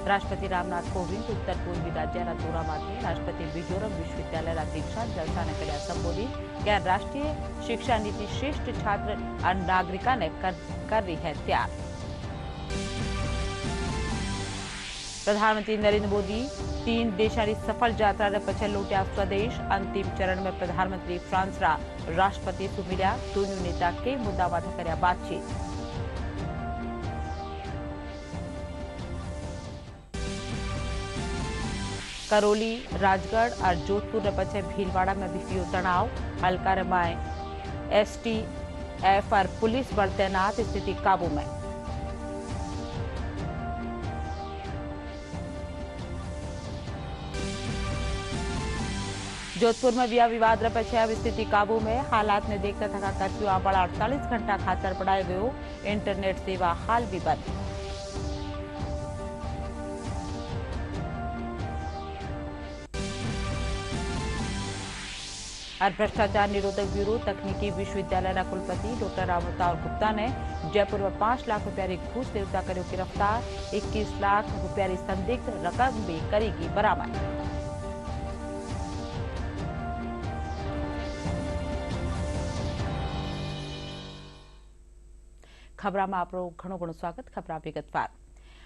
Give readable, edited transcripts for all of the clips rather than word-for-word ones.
राष्ट्रपति रामनाथ कोविंद उत्तर पूर्वी राज्याला दौऱ्यामध्ये राष्ट्रपती मिझोरम विश्वविद्यालयाला दीक्षांत जलसाने केल्या संबोधित क्या राष्ट्रीय शिक्षा नीति श्रेष्ठ छात्र और नागरिकांना कर रही है तैयार। प्रधानमंत्री नरेंद्र मोदी 3 देशांनी सफल यात्रा पछे लौट्या स्वदेश। अंतिम चरण में प्रधानमंत्री फ्रांस राष्ट्रपति से मिल्या। दोनों नेता कई मुद्दा माथे कर्या बातचीत। करौली, राजगढ़ और जोधपुर पछे भीलवाड़ा में भी पियो तनाव। हल्का में एसटीएफ और पुलिस बल तैनात, स्थिति काबू में। जोधपुर में विया विवाद पछे अब स्थिति काबू में। हालात ने देखता थका कर्फ्यू आबड़ा 48 घंटा खातर पड़ाई गयो। इंटरनेट सेवा हाल भी बंद। और भ्रष्टाचार निरोधक ब्यूरो तकनीकी विश्वविद्यालय कुलपति डॉक्टर अमिताभ गुप्ता ने जयपुर में 5 लाख रुपया घूस देवता करो गिरफ्तार। 21 लाख रुपया संदिग्ध रकम भी करेगी बरामद। खबर में आपरो घणो घणो स्वागत। खबर विगतवार।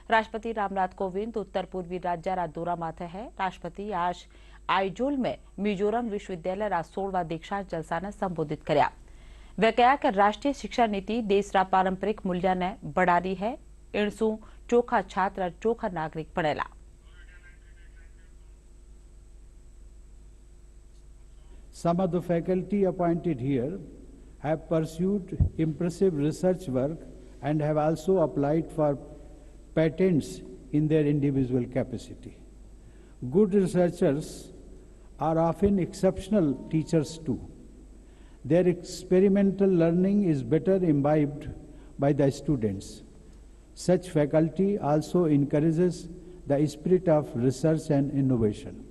राष्ट्रपति रामनाथ कोविंद उत्तर पूर्वी राज्याला दौरा माथे है। राष्ट्रपति आज आइजोल में मिजोरम विश्वविद्यालय 16वां दीक्षांत जलसा ने संबोधित कर्या। वे कहा कि राष्ट्रीय शिक्षा नीति देश रा पारंपरिक मूल्य ने बढ़ारी है। इणसू चोखा छात्र चोखा नागरिक बनेला। Some of the faculty appointed here have pursued impressive research work and have also applied for patents in their individual capacity. Good researchers are often exceptional teachers too. Their experimental learning is better imbibed by the students. Such faculty also encourages the spirit of research and innovation.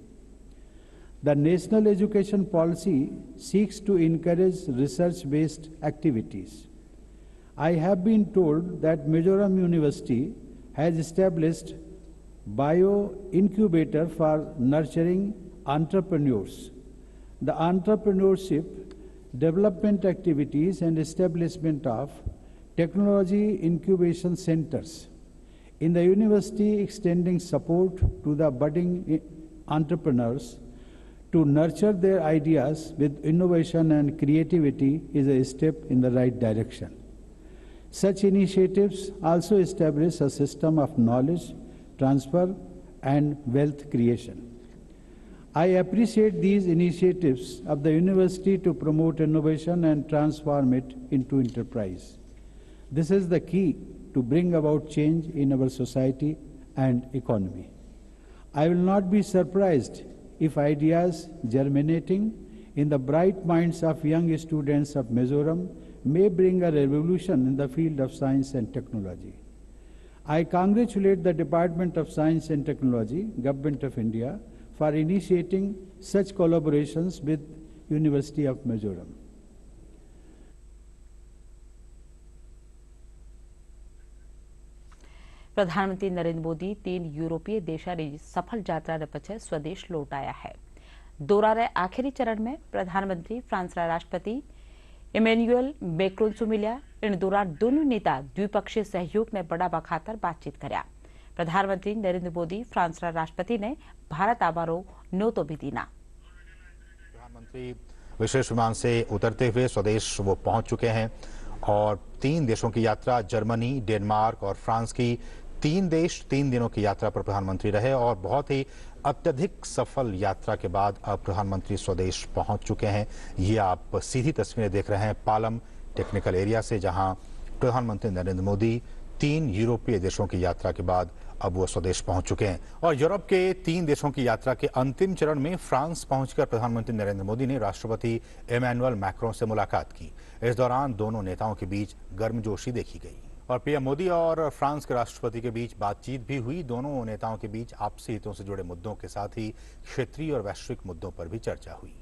The National Education Policy seeks to encourage research-based activities. I have been told that Mizoram University has established Bio Incubator for nurturing entrepreneurs. The entrepreneurship, development activities and establishment of technology incubation centers in the university extending support to the budding entrepreneurs to nurture their ideas with innovation and creativity is a step in the right direction. Such initiatives also establish a system of knowledge transfer and wealth creation. I appreciate these initiatives of the university to promote innovation and transform it into enterprise. This is the key to bring about change in our society and economy. I will not be surprised if ideas germinating in the bright minds of young students of Mizoram may bring a revolution in the field of science and technology. I congratulate the Department of Science and Technology, Government of India, for initiating such collaborations with University of Mizoram. प्रधानमंत्री नरेंद्र मोदी 3 यूरोपीय देशांनी सफल यात्रा पछे स्वदेश लौट आया है। दौरा रे आखिरी चरण में प्रधानमंत्री फ्रांस राष्ट्रपति इमैनुअल मैक्रोन से मिल्या। इन दौरान दोनों नेता द्विपक्षीय सहयोग ने बढ़ावा खातर बातचीत कर्या। प्रधानमंत्री नरेंद्र मोदी फ्रांस राष्ट्रपति ने भारत आवारो न्योतो भी दीना। प्रधानमंत्री विशेष विमान से उतरते हुए स्वदेश वो पहुंच चुके हैं और 3 देशों की यात्रा जर्मनी, डेनमार्क और फ्रांस की 3 देश 3 दिनों की यात्रा पर प्रधानमंत्री रहे और बहुत ही अत्यधिक सफल यात्रा के बाद अब प्रधानमंत्री स्वदेश पहुंच चुके हैं। ये आप सीधी तस्वीरें देख रहे हैं पालम टेक्निकल एरिया से, जहां प्रधानमंत्री नरेंद्र मोदी 3 यूरोपीय देशों की यात्रा के बाद अब वो स्वदेश पहुंच चुके हैं। और यूरोप के 3 देशों की यात्रा के अंतिम चरण में फ्रांस पहुंचकर प्रधानमंत्री नरेंद्र मोदी ने राष्ट्रपति इमैनुअल मैक्रोन से मुलाकात की। इस दौरान दोनों नेताओं के बीच गर्मजोशी देखी गई और पीएम मोदी और फ्रांस के राष्ट्रपति के बीच बातचीत भी हुई। दोनों नेताओं के बीच आपसी हितों से जुड़े मुद्दों के साथ ही क्षेत्रीय और वैश्विक मुद्दों पर भी चर्चा हुई।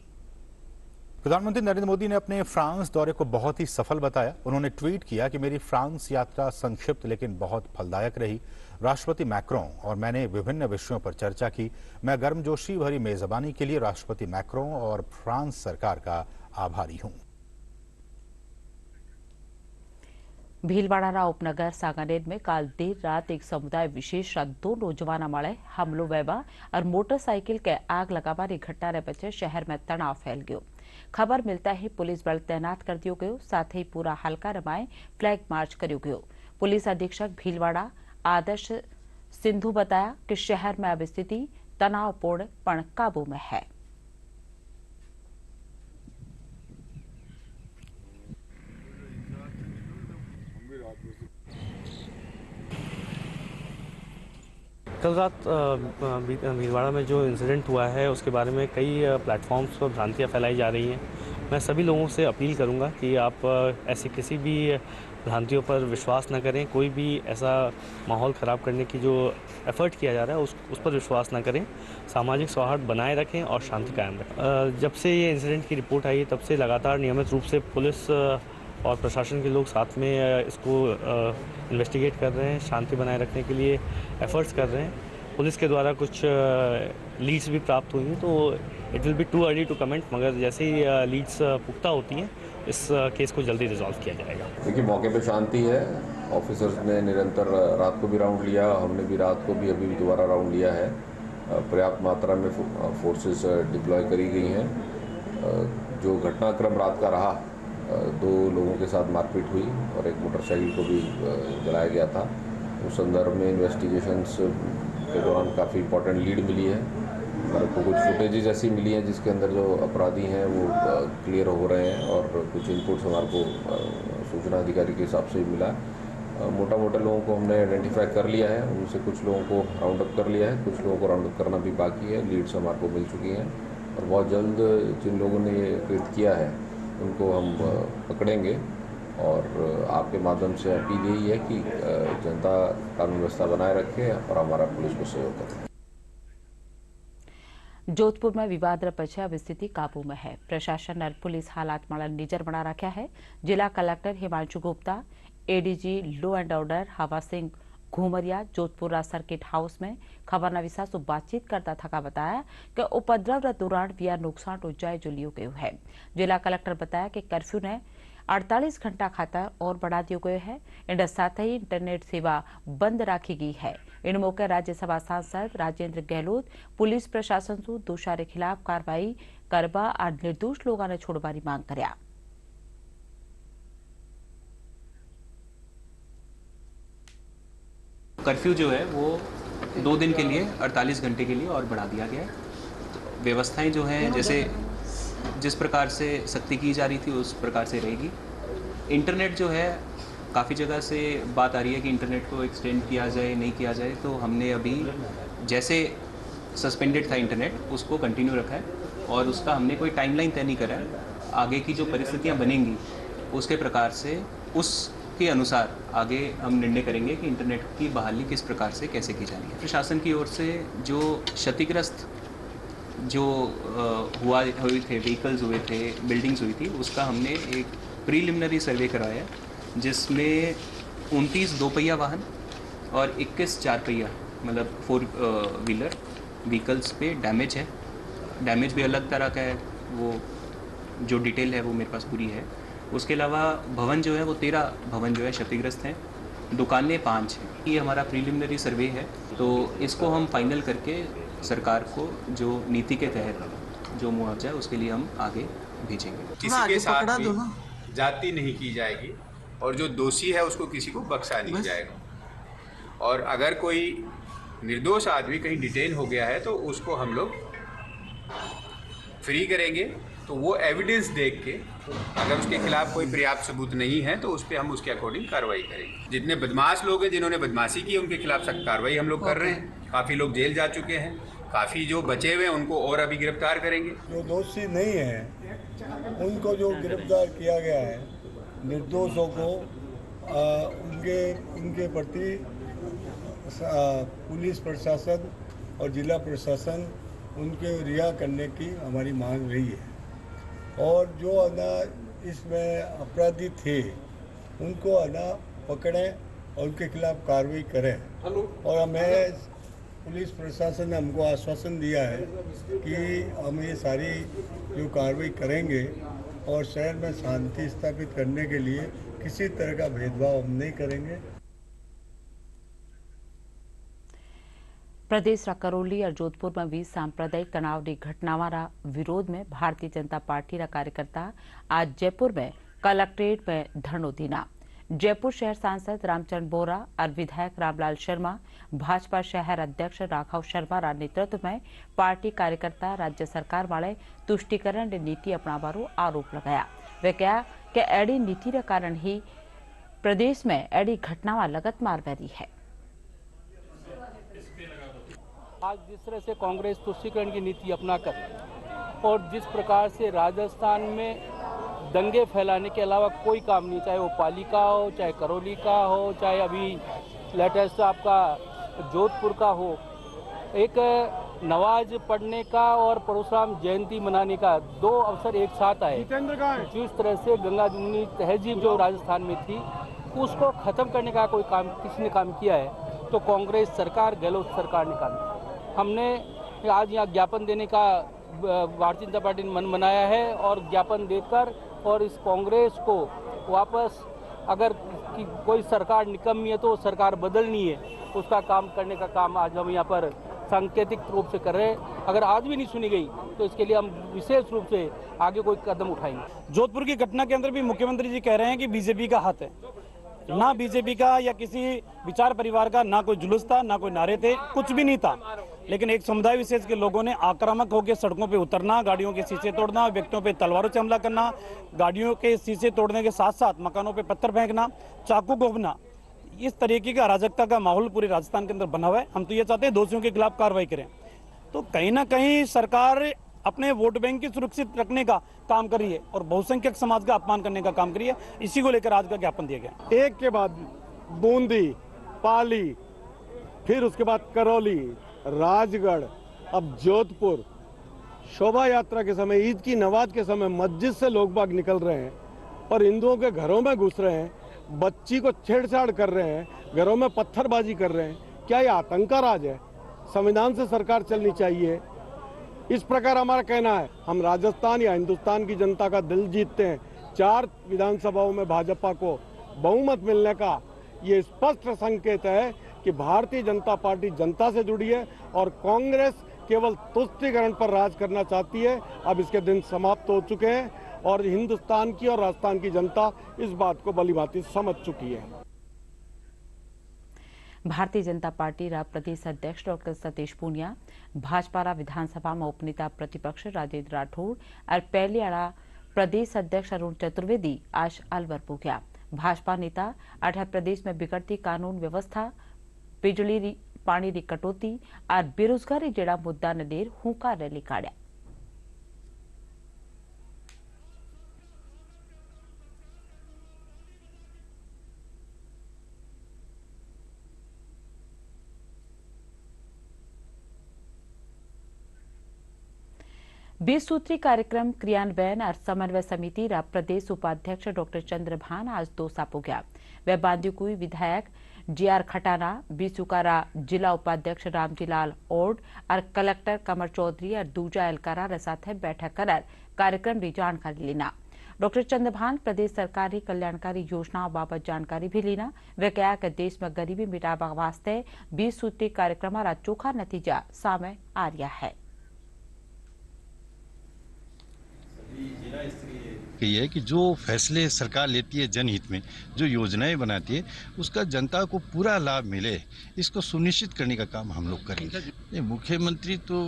प्रधानमंत्री नरेंद्र मोदी ने अपने फ्रांस दौरे को बहुत ही सफल बताया। उन्होंने ट्वीट किया कि मेरी फ्रांस यात्रा संक्षिप्त लेकिन बहुत फलदायक रही। राष्ट्रपति मैक्रों और मैंने विभिन्न विषयों पर चर्चा की। मैं गर्मजोशी भरी मेजबानी के लिए राष्ट्रपति मैक्रों और फ्रांस सरकार का आभारी हूं। ભીલવાડાના ઉપનગર સાગાનેર में काल देर रात एक समुदाय विशेष दो नौजवान મળે हमलो वहवा और मोटरसाइकिल के आग लगावानी घटना रे पछे शहर में तनाव फैल गयो। खबर मिलता ही पुलिस बल तैनात कर दियो गयो, साथ ही पूरा हल्का रमाए फ्लैग मार्च कर्यो गयो। पुलिस अधीक्षक भीलवाड़ा आदर्श सिंधु बताया कि शहर में अब स्थिति तनावपूर्ण पण काबू में है। कल रात भीलवाड़ा में जो इंसिडेंट हुआ है उसके बारे में कई प्लेटफॉर्म्स पर भ्रांतियाँ फैलाई जा रही हैं। मैं सभी लोगों से अपील करूंगा कि आप ऐसे किसी भी भ्रांतियों पर विश्वास न करें। कोई भी ऐसा माहौल ख़राब करने की जो एफर्ट किया जा रहा है उस पर विश्वास न करें। सामाजिक सौहार्द बनाए रखें और शांति कायम रखें। जब से ये इंसिडेंट की रिपोर्ट आई तब से लगातार नियमित रूप से पुलिस और प्रशासन के लोग साथ में इसको इन्वेस्टिगेट कर रहे हैं, शांति बनाए रखने के लिए एफर्ट्स कर रहे हैं। पुलिस के द्वारा कुछ लीड्स भी प्राप्त हुई हैं, तो it will be too early to comment, मगर जैसे ही लीड्स पुख्ता होती हैं इस केस को जल्दी रिजॉल्व किया जाएगा। देखिए, मौके पे शांति है। ऑफिसर्स ने निरंतर रात को भी राउंड लिया, हमने भी रात को भी अभी दोबारा राउंड लिया है। पर्याप्त मात्रा में फोर्सेस डिप्लॉय करी गई हैं। जो घटनाक्रम रात का रहा, दो लोगों के साथ मारपीट हुई और एक मोटरसाइकिल को भी जलाया गया था। उस संदर्भ में इन्वेस्टिगेशंस के दौरान काफ़ी इंपॉर्टेंट लीड मिली है। हमारे को कुछ फुटेजेस ऐसी मिली हैं जिसके अंदर जो अपराधी हैं वो क्लियर हो रहे हैं और कुछ इनपुट्स हमारे को सूचना अधिकारी के हिसाब से मिला। मोटा मोटा लोगों को हमने आइडेंटिफाई कर लिया है, उनसे कुछ लोगों को राउंड अप कर लिया है, कुछ लोगों को राउंड अप करना भी बाकी है। लीड्स हमारे को मिल चुकी हैं और बहुत जल्द जिन लोगों ने ये कृत्य किया है उनको हम पकड़ेंगे। और आपके माध्यम से अपील यही है कि जनता कानून व्यवस्था बनाए रखे और हमारा पुलिस को सहयोग करे। जोधपुर में विवाद पछे अब स्थिति काबू में है। प्रशासन और पुलिस हालात में नजर बना रखा है। जिला collector Himanshu Gupta, ADG law and order हवा सिंह घूमरिया जोधपुर सर्किट हाउस में खबर विशा से बातचीत करता थका बताया कि उपद्रव के दौरान बिया नुकसान उज्जाए जो लियो गयो है। जिला कलेक्टर बताया कि कर्फ्यू ने 48 घंटा खातर और बढ़ा दियो गयो है। इन साथ ही इंटरनेट सेवा बंद राखी गई है। इन मौके राज्यसभा सांसद राजेंद्र गहलोत पुलिस प्रशासन से दोषियों के खिलाफ कार्रवाई करवा और निर्दोष लोगों ने छोड़वानी मांग कर्या। कर्फ्यू जो है वो 2 दिन के लिए 48 घंटे के लिए और बढ़ा दिया गया है। व्यवस्थाएं जो हैं जैसे जिस प्रकार से सख्ती की जा रही थी उस प्रकार से रहेगी। इंटरनेट जो है काफ़ी जगह से बात आ रही है कि इंटरनेट को एक्सटेंड किया जाए नहीं किया जाए, तो हमने अभी जैसे सस्पेंडेड था इंटरनेट उसको कंटिन्यू रखा है और उसका हमने कोई टाइमलाइन तय नहीं करा है। आगे की जो परिस्थितियाँ बनेंगी उसके प्रकार से उसके अनुसार आगे हम निर्णय करेंगे कि इंटरनेट की बहाली किस प्रकार से कैसे की जानी है। प्रशासन की ओर से जो क्षतिग्रस्त जो हुए थे, व्हीकल्स हुए थे, बिल्डिंग्स हुई थी, उसका हमने एक प्रीलिमिनरी सर्वे करवाया जिसमें 29 2 पहिया वाहन और 21 4 पहिया मतलब 4 व्हीलर व्हीकल्स पे डैमेज है। डैमेज भी अलग तरह का है, वो जो डिटेल है वो मेरे पास पूरी है। उसके अलावा भवन जो है वो 13 भवन जो है क्षतिग्रस्त हैं, दुकानें 5 हैं। ये हमारा प्रीलिमिनरी सर्वे है, तो इसको हम फाइनल करके सरकार को जो नीति के तहत जो मुआवजा है उसके लिए हम आगे भेजेंगे। किसी के साथ भी जाति नहीं की जाएगी और जो दोषी है उसको किसी को बख्शा नहीं जाएगा। और अगर कोई निर्दोष आदमी कहीं डिटेन हो गया है तो उसको हम लोग फ्री करेंगे। तो वो एविडेंस देख के अगर उसके खिलाफ कोई पर्याप्त सबूत नहीं है तो उस पर हम उसके अकॉर्डिंग कार्रवाई करेंगे। जितने बदमाश लोग हैं जिन्होंने बदमाशी की उनके खिलाफ सख्त कार्रवाई हम लोग कर रहे हैं। काफ़ी लोग जेल जा चुके हैं, काफ़ी जो बचे हुए हैं उनको और अभी गिरफ्तार करेंगे। जो दोषी नहीं है उनको जो गिरफ्तार किया गया है, निर्दोषों को उनके प्रति पुलिस प्रशासन और जिला प्रशासन उनके रिहा करने की हमारी मांग रही है। और जो है ना इसमें अपराधी थे उनको है ना पकड़ें और उनके खिलाफ कार्रवाई करें। और हमें पुलिस प्रशासन ने हमको आश्वासन दिया है कि हम ये सारी जो कार्रवाई करेंगे और शहर में शांति स्थापित करने के लिए किसी तरह का भेदभाव हम नहीं करेंगे। प्रदेश करौली और जोधपुर में भी सांप्रदायिक तनाव की घटनावां विरोध में भारतीय जनता पार्टी कार्यकर्ता आज जयपुर में कलेक्ट्रेट में धरना देना। जयपुर शहर सांसद रामचंद्र बोरा और विधायक रामलाल शर्मा, भाजपा शहर अध्यक्ष राघव शर्मा रा नेतृत्व में पार्टी कार्यकर्ता राज्य सरकार वाले तुष्टिकरण नीति अपनावारो आरोप लगाया। वे कहा कि एडी नीति के कारण ही प्रदेश में एडी घटनावां लगातार बढ़ रही है। आज जिस तरह से कांग्रेस तुष्टीकरण की नीति अपनाकर और जिस प्रकार से राजस्थान में दंगे फैलाने के अलावा कोई काम नहीं, चाहे वो पालिका हो, चाहे करौली का हो, चाहे अभी लेटेस्ट आपका जोधपुर का हो, एक नमाज पढ़ने का और परशुराम जयंती मनाने का दो अवसर एक साथ आए। जिस तरह से गंगा जमुनी तहजीब जो राजस्थान में थी उसको खत्म करने का कोई काम किसी ने काम किया है तो कांग्रेस सरकार, गहलोत सरकार ने काम किया। हमने आज यहाँ ज्ञापन देने का भारतीय जनता पार्टी ने मन बनाया है और ज्ञापन देकर और इस कांग्रेस को वापस, अगर कोई सरकार निकम्मी है तो सरकार बदलनी है, उसका काम करने का काम आज हम यहाँ पर सांकेतिक रूप से कर रहे हैं। अगर आज भी नहीं सुनी गई तो इसके लिए हम विशेष रूप से आगे कोई कदम उठाएंगे। जोधपुर की घटना के अंदर भी मुख्यमंत्री जी कह रहे हैं कि बीजेपी का हाथ है, ना बीजेपी का या किसी विचार परिवार का ना कोई जुलूस था, ना कोई नारे थे, कुछ भी नहीं था। लेकिन एक समुदाय विशेष के लोगों ने आक्रामक होकर सड़कों पे उतरना, गाड़ियों के शीशे तोड़ना, व्यक्तियों पे तलवारों से हमला करना, गाड़ियों के शीशे तोड़ने के साथ साथ मकानों पे पत्थर फेंकना, चाकू घोंपना, इस तरीके का अराजकता का माहौल पूरे राजस्थान के अंदर बना हुआ है। हम तो ये चाहते हैं दोषियों के खिलाफ कार्रवाई करें। तो कहीं ना कहीं सरकार अपने वोट बैंक की सुरक्षित रखने का काम कर रही है और बहुसंख्यक समाज का अपमान करने का काम कर रही है। इसी को लेकर आज का ज्ञापन दिया गया। एक के बाद बूंदी, पाली, फिर उसके बाद करौली, राजगढ़, अब जोधपुर, शोभा यात्रा के समय, ईद की नमाज के समय मस्जिद से लोग बाग निकल रहे हैं और हिंदुओं के घरों में घुस रहे हैं, बच्ची को छेड़छाड़ कर रहे हैं, घरों में पत्थरबाजी कर रहे हैं। क्या ये आतंक का राज है? संविधान से सरकार चलनी चाहिए। इस प्रकार हमारा कहना है, हम राजस्थान या हिंदुस्तान की जनता का दिल जीतते हैं। 4 विधानसभाओं में भाजपा को बहुमत मिलने का ये स्पष्ट संकेत है कि भारतीय जनता पार्टी जनता से जुड़ी है और कांग्रेस केवल तुष्टीकरण पर राज करना चाहती है। अब इसके दिन समाप्त हो चुके हैं और हिंदुस्तान की और राजस्थान की जनता इस बात को भलीभांति समझ चुकी है। भारतीय जनता पार्टी रा प्रदेश अध्यक्ष डॉक्टर सतीश पूनिया, भाजपा रा विधानसभा में उपनेता प्रतिपक्ष राजेंद्र राठौड़ और पहले आड़ा प्रदेश अध्यक्ष अरुण चतुर्वेदी आज अलवर पहुंचा। भाजपा नेता अठा प्रदेश में बिगड़ती कानून व्यवस्था, बिजली पानी की कटौती और बेरोजगारी जेड़ा मुद्दा ने लेर हुंकार रैली काढ़्या। बीस सूत्री कार्यक्रम क्रियान्वयन और समन्वय समिति रा प्रदेश उपाध्यक्ष डॉक्टर चंद्रभान आज दौसा पहुंचा। वे बांदीकुई विधायक जीआर खटाना, बीसूकारा जिला उपाध्यक्ष रामजीलाल ओड और कलेक्टर कमर चौधरी और दूजा एलकारा रे साथे बैठक कर कार्यक्रम की जानकारी लेना। डॉक्टर चंद्रभान प्रदेश सरकार की कल्याणकारी योजनाओं बाबत जानकारी भी लेना। वे कहा कि देश में गरीबी मिटावा वास्ते 20 सूत्री कार्यक्रम रा चोखा नतीजा सामने आ रहा है। ये है कि जो फैसले सरकार लेती है जनहित में, जो योजनाएं बनाती है, उसका जनता को पूरा लाभ मिले, इसको सुनिश्चित करने का काम हम लोग करेंगे। मुख्यमंत्री तो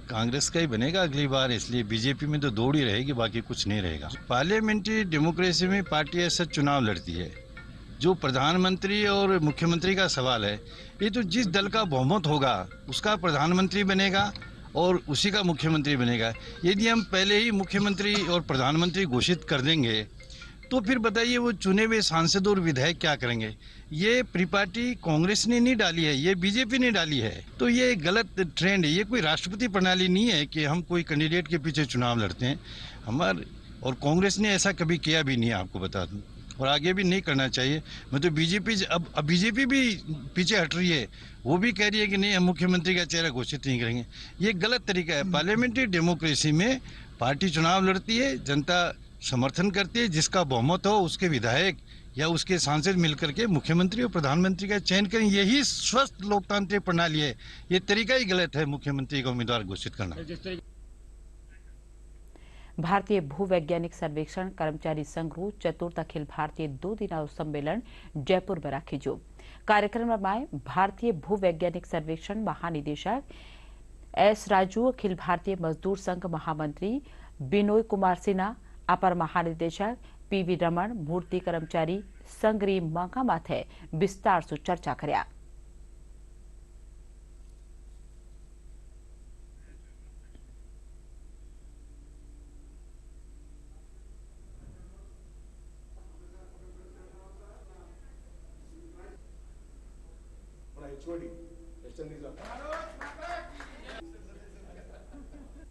कांग्रेस का ही बनेगा अगली बार, इसलिए बीजेपी में तो दौड़ ही रहेगी, बाकी कुछ नहीं रहेगा। पार्लियामेंट्री डेमोक्रेसी में पार्टी ऐसा चुनाव लड़ती है। जो प्रधानमंत्री और मुख्यमंत्री का सवाल है, ये तो जिस दल का बहुमत होगा उसका प्रधानमंत्री बनेगा और उसी का मुख्यमंत्री बनेगा। यदि हम पहले ही मुख्यमंत्री और प्रधानमंत्री घोषित कर देंगे तो फिर बताइए वो चुने हुए सांसद और विधायक क्या करेंगे। ये प्रीपार्टी कांग्रेस ने नहीं डाली है, ये बीजेपी ने डाली है। तो ये गलत ट्रेंड है। ये कोई राष्ट्रपति प्रणाली नहीं है कि हम कोई कैंडिडेट के पीछे चुनाव लड़ते हैं। हमारे और कांग्रेस ने ऐसा कभी किया भी नहीं है, आपको बता दूं, और आगे भी नहीं करना चाहिए। मतलब बीजेपी अब बीजेपी भी पीछे हट रही है, वो भी कह रही है कि नहीं हम मुख्यमंत्री का चेहरा घोषित नहीं करेंगे। ये गलत तरीका है। पार्लियामेंट्री डेमोक्रेसी में पार्टी चुनाव लड़ती है, जनता समर्थन करती है, जिसका बहुमत हो उसके विधायक या उसके सांसद मिलकर के मुख्यमंत्री और प्रधानमंत्री का चयन करें। यही स्वस्थ लोकतांत्रिक प्रणाली है। ये तरीका ही गलत है मुख्यमंत्री का उम्मीदवार घोषित करना। भारतीय भूवैज्ञानिक सर्वेक्षण कर्मचारी संघ रू चतुर्थ अखिल भारतीय 2 दिना सम्मेलन जयपुर में राखी जो कार्यक्रम में भारतीय भूवैज्ञानिक सर्वेक्षण महानिदेशक एस राजू, अखिल भारतीय मजदूर संघ महामंत्री बिनोय कुमार सिन्हा, अपर महानिदेशक पीवी रमण, मूर्ति कर्मचारी संघ री मांगा माथे विस्तार से चर्चा कर्या।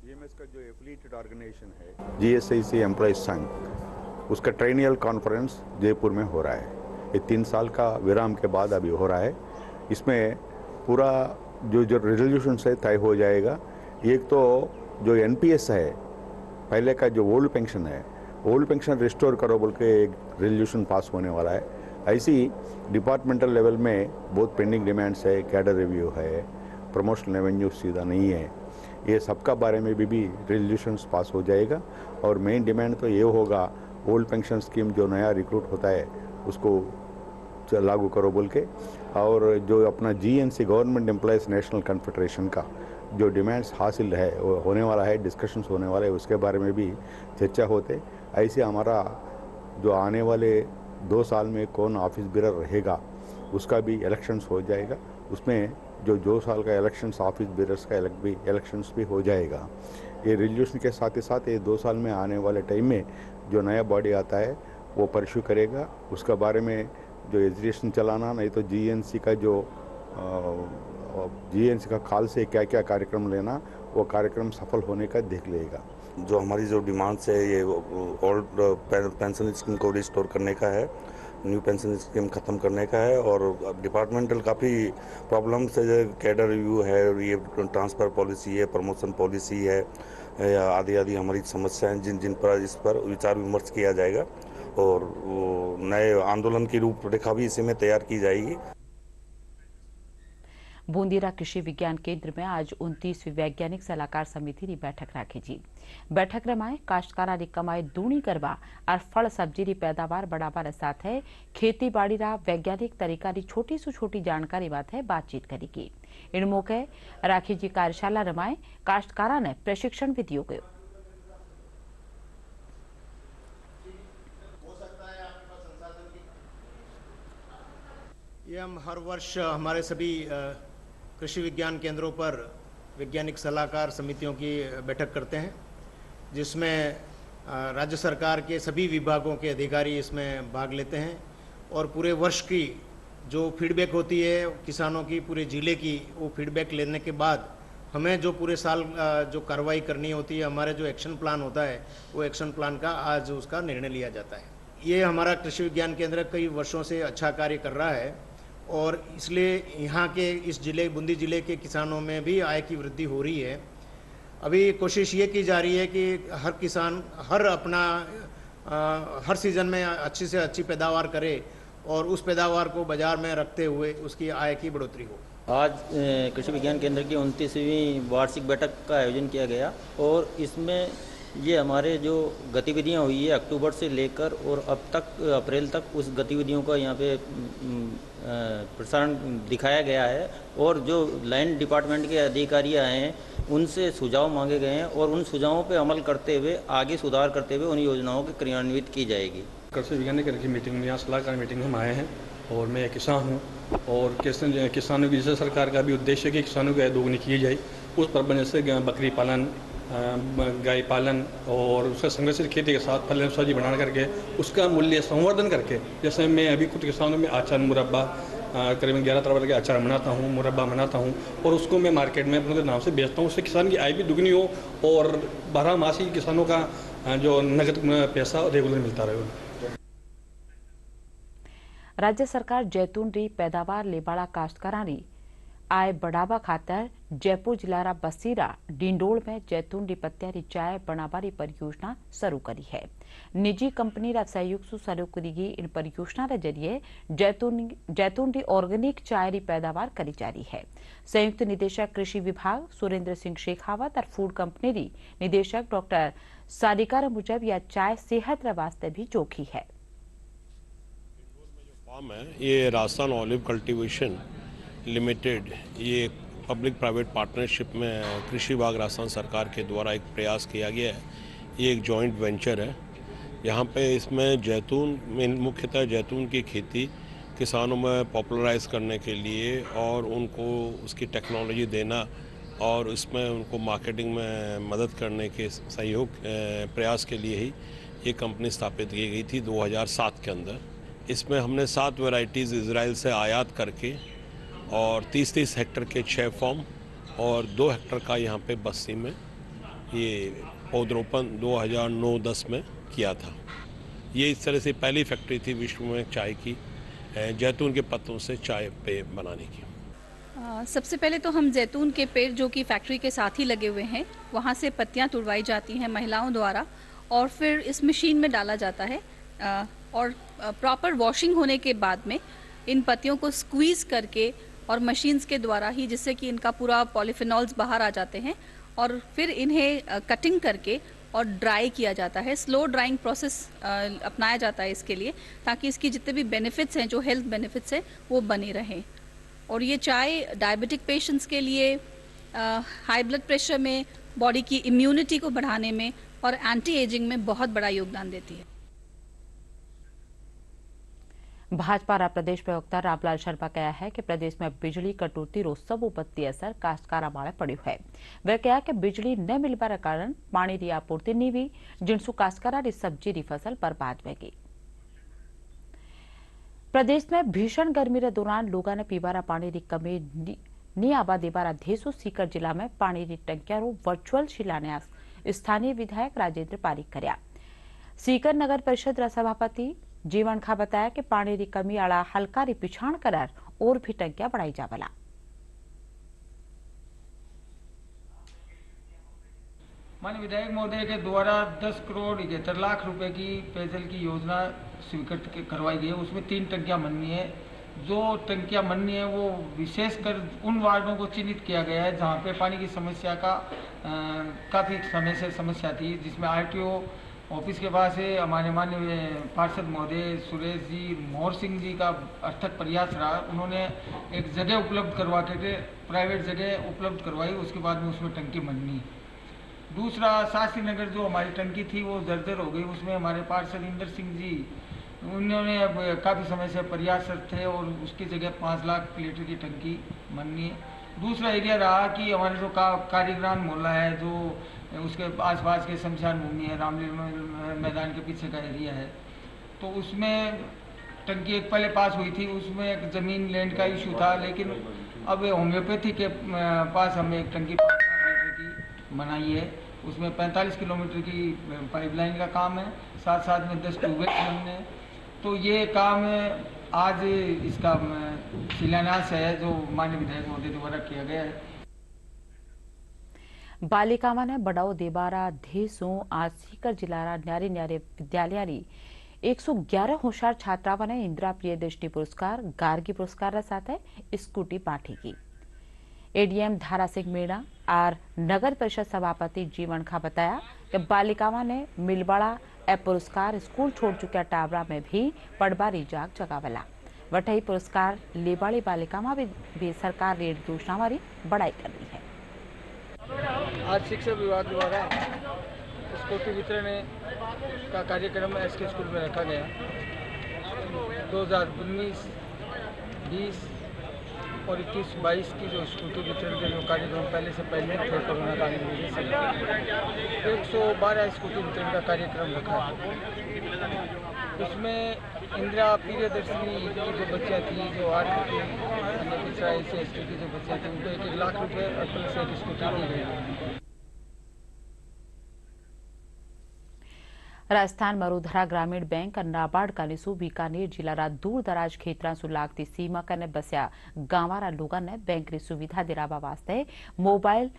ईएमएस का जो एफिलिएटेड ऑर्गेनाइजेशन है जीएसआईसी एम्प्लॉयज संघ, उसका ट्रेनियल कॉन्फ्रेंस जयपुर में हो रहा है। ये 3 साल का विराम के बाद अभी हो रहा है। इसमें पूरा जो रेजोल्यूशन है तय हो जाएगा। एक तो जो एनपीएस है, पहले का जो ओल्ड पेंशन है, ओल्ड पेंशन रिस्टोर करो बोल के एक रेजोल्यूशन पास होने वाला है। ऐसी डिपार्टमेंटल लेवल में बहुत पेंडिंग डिमांड्स है, कैडर रिव्यू है, प्रमोशनल रेवेन्यू सीधा नहीं है, ये सबका बारे में भी रेजोल्यूशंस पास हो जाएगा। और मेन डिमांड तो ये होगा ओल्ड पेंशन स्कीम जो नया रिक्रूट होता है उसको लागू करो बोल के। और जो अपना GNC government employees national confederation का जो डिमांड्स हासिल है वो होने वाला है, डिस्कशंस होने वाले हैं, उसके बारे में भी चर्चा होते। ऐसे हमारा जो आने वाले 2 साल में कौन ऑफिस बेरर रहेगा उसका भी इलेक्शंस हो जाएगा। उसमें जो 2 साल का इलेक्शंस ऑफिस बेरर्स का इलेक्शंस भी हो जाएगा। ये रेजोल्यूशन के साथ ही साथ ये 2 साल में आने वाले टाइम में जो नया बॉडी आता है वो परस्यू करेगा। उसका बारे में जो एजुकेशन चलाना, नहीं तो जीएनसी का जो जीएनसी का काल से क्या क्या कार्यक्रम लेना, वो कार्यक्रम सफल होने का देख लेगा। जो हमारी जो डिमांड्स है ये ओल्ड पेंशन स्कीम को रिस्टोर करने का है, न्यू पेंशन स्कीम ख़त्म करने का है। और डिपार्टमेंटल काफ़ी प्रॉब्लम्स है, कैडर रिव्यू है, ये ट्रांसफ़र पॉलिसी है, प्रमोशन पॉलिसी है, आदि आदि हमारी समस्याएं जिन पर इस पर विचार विमर्श किया जाएगा और वो नए आंदोलन की रूपरेखा भी इसी में तैयार की जाएगी। बूंदीरा कृषि विज्ञान केंद्र में आज 29वीं वैज्ञानिक सलाहकार समिति की बैठक राखी जी। बैठक में काश्तकारा की कमाई दूनी करवा और फल सब्जी की पैदावार बढ़ावा साथ खेती बाड़ी रा वैज्ञानिक तरीका की छोटी से छोटी जानकारी माथे बातचीत करेगी। इन मौके राखी जी कार्यशाला रमाए काश्तकारा ने प्रशिक्षण भी दियो गयो। ये हम हर वर्ष हमारे सभी कृषि विज्ञान केंद्रों पर वैज्ञानिक सलाहकार समितियों की बैठक करते हैं, जिसमें राज्य सरकार के सभी विभागों के अधिकारी इसमें भाग लेते हैं और पूरे वर्ष की जो फीडबैक होती है किसानों की, पूरे ज़िले की, वो फीडबैक लेने के बाद हमें जो पूरे साल जो कार्रवाई करनी होती है, हमारा जो एक्शन प्लान होता है, वो एक्शन प्लान का आज उसका निर्णय लिया जाता है। ये हमारा कृषि विज्ञान केंद्र कई वर्षों से अच्छा कार्य कर रहा है और इसलिए यहाँ के इस जिले बूंदी जिले के किसानों में भी आय की वृद्धि हो रही है। अभी कोशिश ये की जा रही है कि हर किसान हर सीज़न में अच्छी से अच्छी पैदावार करे और उस पैदावार को बाज़ार में रखते हुए उसकी आय की बढ़ोतरी हो। आज कृषि विज्ञान केंद्र की 29वीं वार्षिक बैठक का आयोजन किया गया और इसमें ये हमारे जो गतिविधियां हुई है अक्टूबर से लेकर और अब तक अप्रैल तक, उस गतिविधियों का यहाँ पे प्रसारण दिखाया गया है और जो लैंड डिपार्टमेंट के अधिकारी आए हैं उनसे सुझाव मांगे गए हैं और उन सुझावों पे अमल करते हुए आगे सुधार करते हुए उन योजनाओं की क्रियान्वित की जाएगी। कृषि विज्ञान केंद्र की मीटिंग में, यहाँ सलाहकार मीटिंग में हम आए हैं और मैं एक किसान हूँ और किसानों की जैसे सरकार का भी उद्देश्य है कि किसानों की आय दोगुनी की जाए, उस पर बने से बकरी पालन, गाय पालन और उसका संरक्षित खेती के साथ फल सब्जी बना करके उसका मूल्य संवर्धन करके, जैसे मैं अभी कुछ किसानों में अचार मुरब्बा करीबन 11 तरह के अचार बनाता हूँ, मुरब्बा बनाता हूँ और उसको मैं मार्केट में अपने नाम से बेचता हूँ। उससे किसान की आय भी दुगनी हो और 12 मासी किसानों का जो नगद पैसा रेगुलर मिलता रहे। राज्य सरकार जैतून री पैदावार लेबाड़ा काश्तकारानी आय बढ़ावा खातर जयपुर जिलारा बसीरा डिंडोल में जैतून री पत्तियारी चाय बनावारी परियोजना शुरू करी है। निजी कंपनी रा सहयोग से शुरू करी गई इन परियोजना के जरिए जैतून री ऑर्गेनिक चाय री पैदावार करी जा रही है। संयुक्त निदेशक कृषि विभाग सुरेंद्र सिंह शेखावत और फूड कंपनी री निदेशक डॉक्टर सारिका रे मुजब यह चाय सेहत रे वास्ते भी जोखी है। फार्म है ये राजस्थान ऑलिव कल्टीवेशन लिमिटेड, ये पब्लिक प्राइवेट पार्टनरशिप में कृषि विभाग राजस्थान सरकार के द्वारा एक प्रयास किया गया है। ये एक जॉइंट वेंचर है। यहाँ पे इसमें जैतून में मुख्यतः जैतून की खेती किसानों में पॉपुलराइज करने के लिए और उनको उसकी टेक्नोलॉजी देना और इसमें उनको मार्केटिंग में मदद करने के सहयोग प्रयास के लिए ही ये कंपनी स्थापित की गई थी 2007 के अंदर। इसमें हमने 7 वैरायटीज़ इजराइल से आयात करके और 30-30 हेक्टर के 6 फार्म और 2 हेक्टर का यहाँ पे बस्ती में ये पौधरोपण 2009-10 में किया था। ये इस तरह से पहली फैक्ट्री थी विश्व में चाय की, जैतून के पत्तों से चाय पे बनाने की। सबसे पहले तो हम जैतून के पेड़ जो कि फैक्ट्री के साथ ही लगे हुए हैं, वहाँ से पत्तियाँ तुड़वाई जाती हैं महिलाओं द्वारा और फिर इस मशीन में डाला जाता है और प्रॉपर वॉशिंग होने के बाद में इन पत्तियों को स्क्वीज़ करके और मशीन्स के द्वारा ही, जिससे कि इनका पूरा पॉलीफिनॉल्स बाहर आ जाते हैं और फिर इन्हें कटिंग करके और ड्राई किया जाता है। स्लो ड्राइंग प्रोसेस अपनाया जाता है इसके लिए, ताकि इसकी जितने भी बेनिफिट्स हैं, जो हेल्थ बेनिफिट्स हैं, वो बने रहें। और ये चाय डायबिटिक पेशेंट्स के लिए, हाई ब्लड प्रेशर में, बॉडी की इम्यूनिटी को बढ़ाने में और एंटी एजिंग में बहुत बड़ा योगदान देती है। भाजपा रा प्रदेश प्रवक्ता रामलाल शर्मा कहा है कि प्रदेश में बिजली कटौती रो सब उपत्ति असर काश्तकारा मारे पड़ो है। वह कहा कि बिजली न मिलने कारण पानी की आपूर्ति नहीं हुई, जिनसु काश्तकारा री सब्जी री फसल बर्बाद हो गई। प्रदेश में भीषण गर्मी के दौरान लोगों ने पीवारा पानी की कमी नहीं आवा देवारा धेसु सीकर जिला में पानी की टंकियां रो वर्चुअल शिलान्यास स्थानीय विधायक राजेंद्र पारीक कर्या। सीकर नगर परिषद रा सभापति जीवन खा बताया कि पानी की कमी आला हल्का री पिछाण करार और भी टंकियां बढ़ाई जावला। माननीय विधायक महोदय के द्वारा 10 करोड़ 71 लाख रुपए की पेयजल की योजना स्वीकृत करवाई गई है। उसमें 3 टंकियां बननी है। जो टंकियां बननी है वो विशेषकर उन वार्डों को चिन्हित किया गया है जहां पे पानी की समस्या का काफ़ी समय से समस्या थी, जिसमें आरटीओ ऑफिस के पास है। हमारे माननीय पार्षद महोदय सुरेश जी, मोहर सिंह जी का अर्थक प्रयास रहा। उन्होंने एक जगह उपलब्ध करवा के प्राइवेट जगह उपलब्ध करवाई, उसके बाद में उसमें टंकी बननी। दूसरा, शास्त्री नगर जो हमारी टंकी थी वो जर्जर हो गई, उसमें हमारे पार्षद इंदर सिंह जी, उन्होंने काफ़ी समय से प्रयासरत थे और उसकी जगह 5 लाख लीटर की टंकी बननी है। दूसरा एरिया रहा कि हमारे जो कारीग्राम मोहल्ला है, जो उसके आसपास के शमशान भूमि है, रामलीला मैदान के पीछे का एरिया है, तो उसमें टंकी एक पहले पास हुई थी, उसमें एक ज़मीन लैंड का इशू था, लेकिन अब होम्योपैथी के पास हमने एक टंकी 5 लाख लीटर की बनाई है। उसमें 45 किलोमीटर की पाइपलाइन का काम है, साथ साथ में 10 ट्यूबवेल बनने। तो ये काम आज इसका शिलान्यास है जो माननीय विधायक महोदय द्वारा किया गया है। बालिकाओं ने बढ़ाओ देबारा धेसों आज सीकर जिला न्यारे न्यारे विद्यालय 111 होशियार छात्राओं ने इंदिरा प्रिय दृष्टि पुरस्कार, गार्गी पुरस्कार साथ स्कूटी बांटी की। एडीएम धारा सिंह मीणा और नगर परिषद सभापति जीवन खा बताया कि बालिकाओं ने मिलवाड़ा ए पुरस्कार स्कूल छोड़ चुका टावरा में भी पढ़बारी जाग जगावला। वटई पुरस्कार लेबाड़ी बालिकाओं भी सरकार रेड योजना वाली बढ़ाई कर रही है। आज शिक्षा विभाग द्वारा स्कूटी वितरण का कार्यक्रम एसके स्कूल में रखा गया। 2019, 20 और 21-22 की जो स्कूटी वितरण के जो कार्यक्रम पहले से पहले थे कोरोना काल की वजह से 112 स्कूटी वितरण का कार्यक्रम रखा है। उसमें इंदिरा प्रियदर्शनी की जो बच्चियाँ थी, जो 8 पिछड़ा SC/ST की जो बच्चियाँ थी, उनको 1-1 लाख रुपए और प्लस एक स्कूटी दी गई। राजस्थान मरुधरा ग्रामीण बैंक और नाबार्ड कानीसू बीकानेर जिला दूर दराज खेतरा सु लागती सीमा कने बस्या गांवारा लोगों ने बैंक की सुविधा दिलावा वास्ते मोबाइल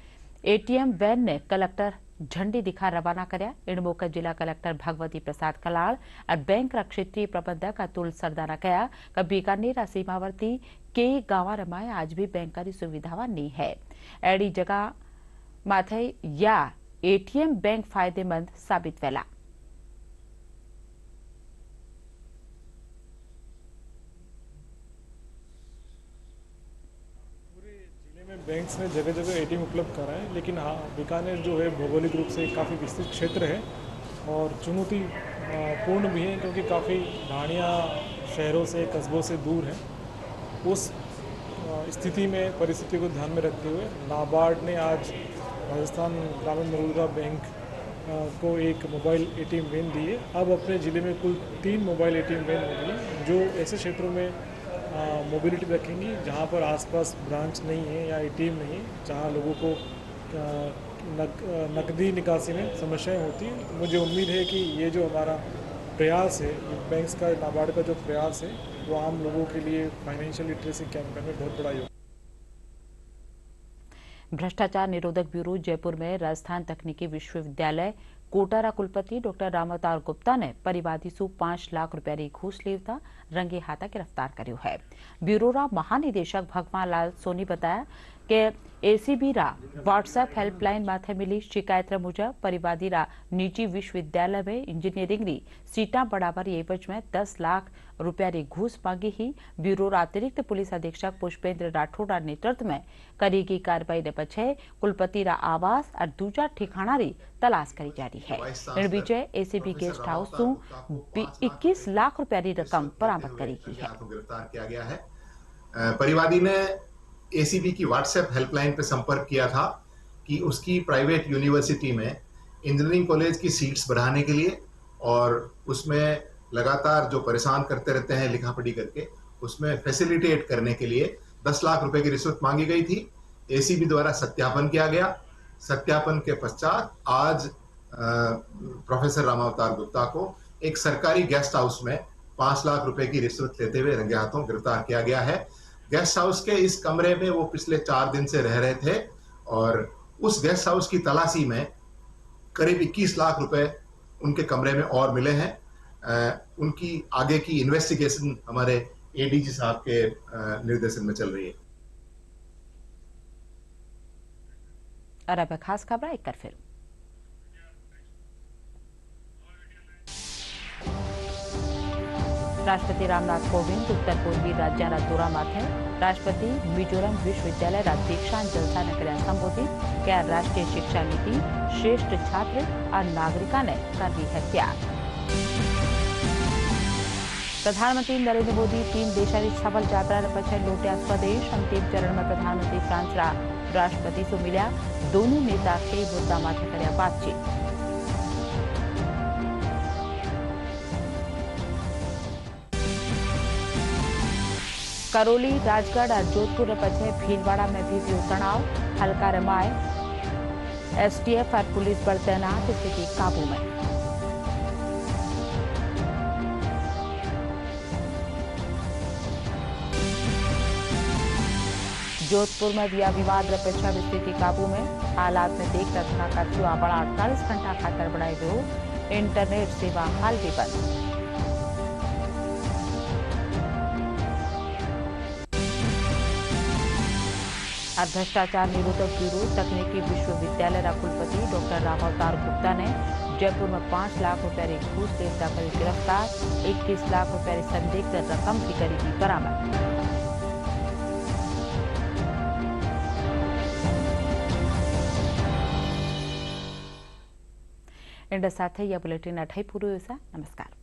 एटीएम वैन ने कलेक्टर झंडी दिखा रवाना कर्या। इन मौके जिला कलेक्टर भगवती प्रसाद कलाल और बैंक क्षेत्रीय प्रबंधक अतुल सरदाना कहा कि बीकानेर सीमावर्ती कई गांव में आज भी बैंक की सुविधावां नहीं है। एडी जगह माथे या एटीएम बैंक फायदेमंद साबित वेला। बैंक्स ने जगह जगह एटीएम उपलब्ध करा है, लेकिन हाँ बीकानेर जो है भौगोलिक रूप से काफ़ी विस्तृत क्षेत्र है और चुनौती पूर्ण भी है, क्योंकि काफ़ी ढाणियाँ शहरों से कस्बों से दूर हैं। उस स्थिति में परिस्थिति को ध्यान में रखते हुए नाबार्ड ने आज राजस्थान ग्रामीण मरुधरा बैंक को एक मोबाइल एटीएम वैन दी है। अब अपने ज़िले में कुल 3 मोबाइल एटीएम वैन होगी जो ऐसे क्षेत्रों में मोबिलिटी रखेंगी जहां पर आसपास ब्रांच नहीं है या एटीएम नहीं है, जहां लोगों को नकदी निकासी में समस्याएं होती हैं। मुझे उम्मीद है कि ये जो हमारा प्रयास है, बैंक्स का नाबार्ड का जो प्रयास है, वो आम लोगों के लिए फाइनेंशियल लिटरेसी कैंपेन में बहुत बड़ा योगदान। भ्रष्टाचार निरोधक ब्यूरो जयपुर में राजस्थान तकनीकी विश्वविद्यालय कोटारा कुलपति डॉक्टर रामावतार गुप्ता ने परिवादी सु 5 लाख रुपया री घूस लेवता रंगे हाथा गिरफ्तार कर्यो है। ब्यूरो रा महानिदेशक भगवान लाल सोनी बताया कि एसीबी रा व्हाट्सएप हेल्पलाइन माथे मिली शिकायत मुजब परिवादी रा निजी विश्वविद्यालय में इंजीनियरिंग री सीटा बढ़ावर एवज में 10 लाख रुपया री घूस मांगी ही। ब्यूरो रा अतिरिक्त पुलिस अधीक्षक पुष्पेंद्र राठौड़ नेतृत्व में करेगी कार्रवाई ने पछे कुलपति रा आवास और दूजा ठिकाना री तलाश करी जा रही है। इन बीचे एसीबी गेस्ट हाउस सु 21 लाख रुपया री रकम बरामद करी गई है। गिरफ्तार किया गया है। परिवादी ने एसीबी की व्हाट्सएप हेल्पलाइन पर संपर्क किया था कि उसकी प्राइवेट यूनिवर्सिटी में इंजीनियरिंग कॉलेज की सीट्स बढ़ाने के लिए और उसमें लगातार जो परेशान करते रहते हैं लिखा पढ़ी करके, उसमें फैसिलिटेट करने के लिए 10 लाख रुपए की रिश्वत मांगी गई थी। एसीबी द्वारा सत्यापन किया गया। सत्यापन के पश्चात आज प्रोफेसर रामावतार गुप्ता को एक सरकारी गेस्ट हाउस में 5 लाख रुपए की रिश्वत लेते हुए रंगे हाथों गिरफ्तार किया गया है। गेस्ट हाउस के इस कमरे में वो पिछले 4 दिन से रह रहे थे और उस गेस्ट हाउस की तलाशी में करीब 21 लाख रुपए उनके कमरे में और मिले हैं। उनकी आगे की इन्वेस्टिगेशन हमारे एडीजी साहब के निर्देशन में चल रही है। और अब खास खबर एक कर फिर राष्ट्रपति रामनाथ कोविंद उत्तर पूर्वी राज्य दौरा माथे। राष्ट्रपति मिजोरम विश्वविद्यालय दीक्षांत जलसा ने कर्या संबोधित। क्या राष्ट्रीय शिक्षा नीति श्रेष्ठ छात्र और नागरिका ने कर दी है त्याग। प्रधानमंत्री नरेंद्र मोदी 3 देशानी सफल यात्रा पछे लौट्या स्वदेश। अंतिम चरण में प्रधानमंत्री फ्रांस राष्ट्रपति से मिल्या। दोनों नेता कई मुद्दा माथे कर्या बातचीत। करौली, राजगढ़ और जोधपुर पछे भीलवाड़ा में भी तनाव। हल्का रमाए एसटीएफ और पुलिस बल तैनात, स्थिति काबू में। जोधपुर में दिया विवाद पछा स्थिति काबू में। हालात में देखकर थाना कर्फ्यू आवड़ा 48 घंटा खातर बढ़ाई गयो। इंटरनेट सेवा हाल भी बंद। और भ्रष्टाचार निरोधक ब्यूरो तकनीकी विश्वविद्यालय का कुलपति डॉक्टर रामावतार गुप्ता ने जयपुर में 5 लाख रुपए की घूस लेता करी गिरफ्तार। 21 लाख रुपए की संदिग्ध रकम भी करेगी बरामद। इंड साथ यह बुलेटिन अठाई पूरो नमस्कार।